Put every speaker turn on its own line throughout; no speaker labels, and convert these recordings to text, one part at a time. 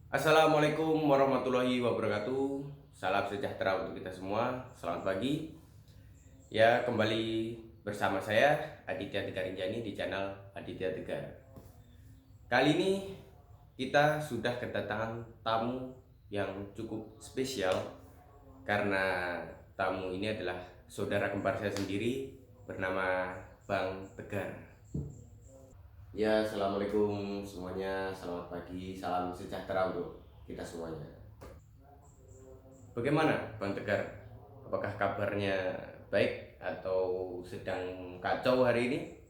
Assalamualaikum warahmatullahi wabarakatuh. Salam sejahtera untuk kita semua. Selamat pagi. Ya, kembali bersama saya Aditya Tegar Rinjani di channel Aditya Tegar. Kali ini kita sudah kedatangan tamu yang cukup spesial karena tamu ini adalah saudara kembar saya sendiri bernama Bang Tegar. Ya, assalamualaikum semuanya. Selamat pagi. Salam sejahtera untuk kita semuanya. Bagaimana Bang Tegar? Apakah kabarnya baik atau sedang kacau hari ini?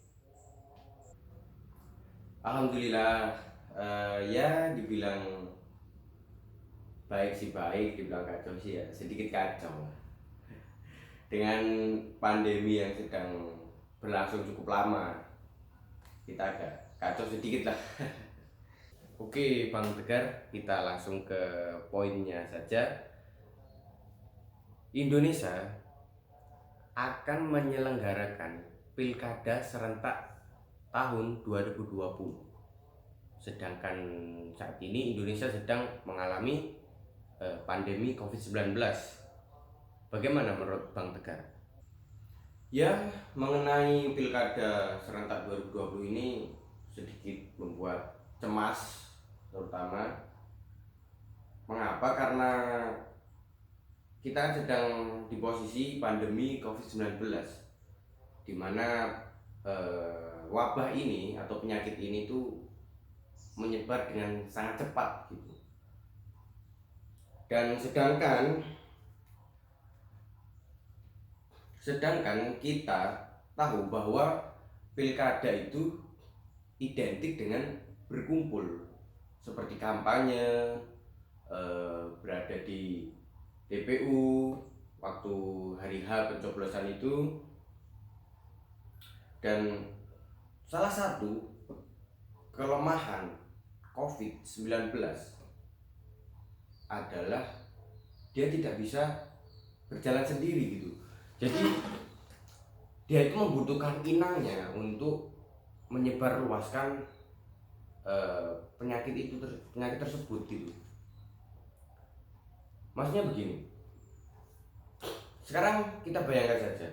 Alhamdulillah, ya dibilang baik sih baik, dibilang kacau sih ya sedikit kacau lah. Dengan pandemi yang sedang berlangsung cukup lama, kita agak kacau sedikit lah. Oke Bang Tegar, kita langsung ke poinnya saja. Indonesia akan menyelenggarakan Pilkada serentak tahun 2020. Sedangkan saat ini Indonesia sedang mengalami pandemi COVID-19. Bagaimana menurut Bang Tegar? Ya, mengenai Pilkada serentak 2020 ini sedikit membuat cemas, terutama mengapa? Karena kita sedang di posisi pandemi COVID-19, di mana wabah ini atau penyakit ini tuh menyebar dengan sangat cepat gitu. Dan sedangkan kita tahu bahwa pilkada itu identik dengan berkumpul, seperti kampanye, berada di TPU waktu hari H pencoblosan itu. Dan salah satu kelemahan COVID-19 adalah dia tidak bisa berjalan sendiri gitu. Jadi dia itu membutuhkan inangnya untuk menyebarluaskan penyakit tersebut gitu. Maksudnya begini, sekarang kita bayangkan saja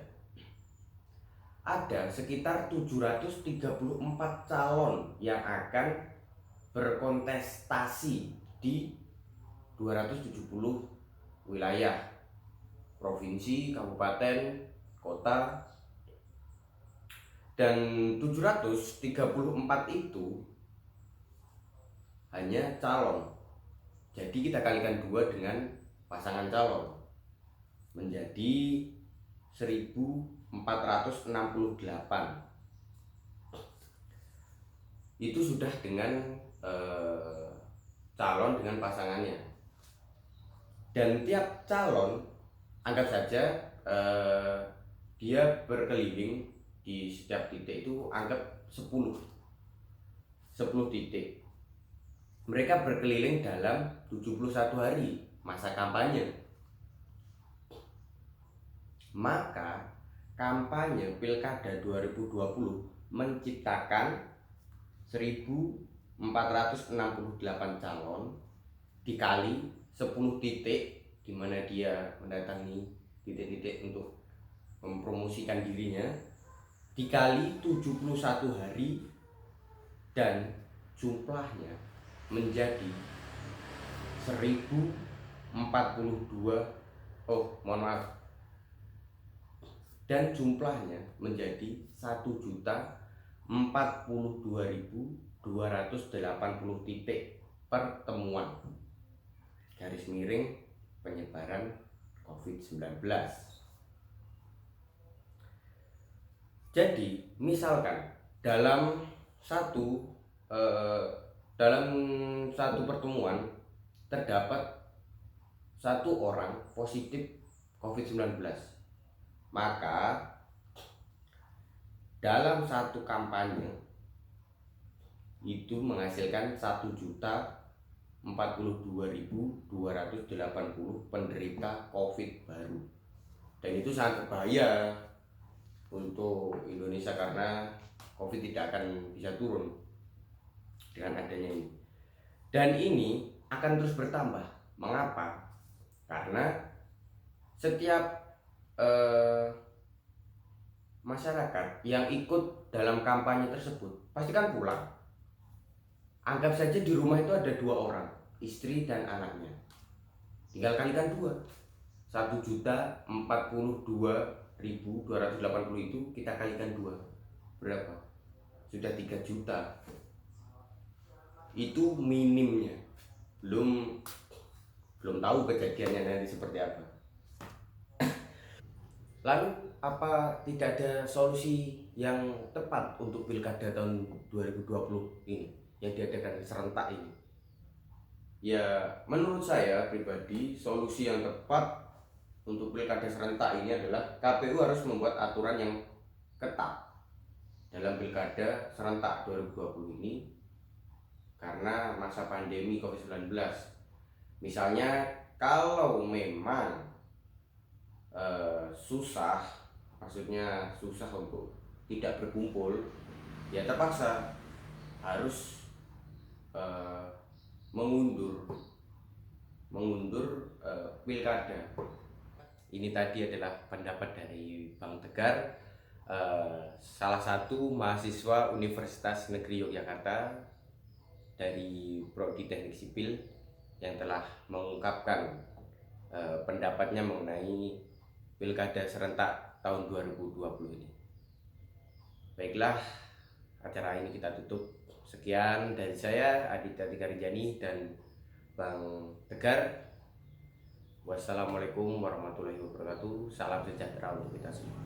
ada sekitar 734 calon yang akan berkontestasi di 270 wilayah, provinsi, kabupaten, kota. Dan 734 itu hanya calon. Jadi kita kalikan 2 dengan pasangan calon, menjadi 1468. Itu sudah dengan calon dengan pasangannya. Dan tiap calon, anggap saja dia berkeliling di setiap titik itu, anggap 10 titik. Mereka berkeliling dalam 71 hari masa kampanye. Maka kampanye Pilkada 2020 menciptakan 1468 calon dikali 10 titik, di mana dia mendatangi titik-titik untuk mempromosikan dirinya, dikali 71 hari, dan jumlahnya menjadi 1042. Mohon maaf, dan jumlahnya menjadi 1.042.280 titik pertemuan garis miring penyebaran COVID-19. Jadi misalkan dalam satu dalam satu pertemuan terdapat satu orang positif COVID-19, maka dalam satu kampanye itu menghasilkan 1.042.280 penderita COVID baru. Dan itu sangat berbahaya untuk Indonesia karena COVID tidak akan bisa turun dengan adanya ini. Dan ini akan terus bertambah. Mengapa? Karena setiap eh, masyarakat yang ikut dalam kampanye tersebut pasti kan pulang. Anggap saja di rumah itu ada 2 orang, istri dan anaknya. Tinggal kalikan 2. 1.042.280 itu kita kalikan 2. Berapa? Sudah 3 juta. Itu minimnya. Belum belum tahu kejadiannya nanti seperti apa. Lalu apa tidak ada solusi yang tepat untuk pilkada tahun 2020 ini yang diadakan serentak ini? Ya, menurut saya pribadi solusi yang tepat untuk pilkada serentak ini adalah KPU harus membuat aturan yang ketat dalam pilkada serentak 2020 ini karena masa pandemi COVID-19. Misalnya kalau memang susah, maksudnya susah untuk tidak berkumpul, ya terpaksa harus eh, mengundur pilkada. Ini tadi adalah pendapat dari Bang Tegar, salah satu mahasiswa Universitas Negeri Yogyakarta dari Prodi Teknik Sipil yang telah mengungkapkan pendapatnya mengenai Pilkada serentak tahun 2020 ini. Baiklah, acara ini kita tutup. Sekian dari saya Aditya Tikarinjani dan Bang Tegar. Wassalamualaikum warahmatullahi wabarakatuh. Salam sejahtera untuk kita semua.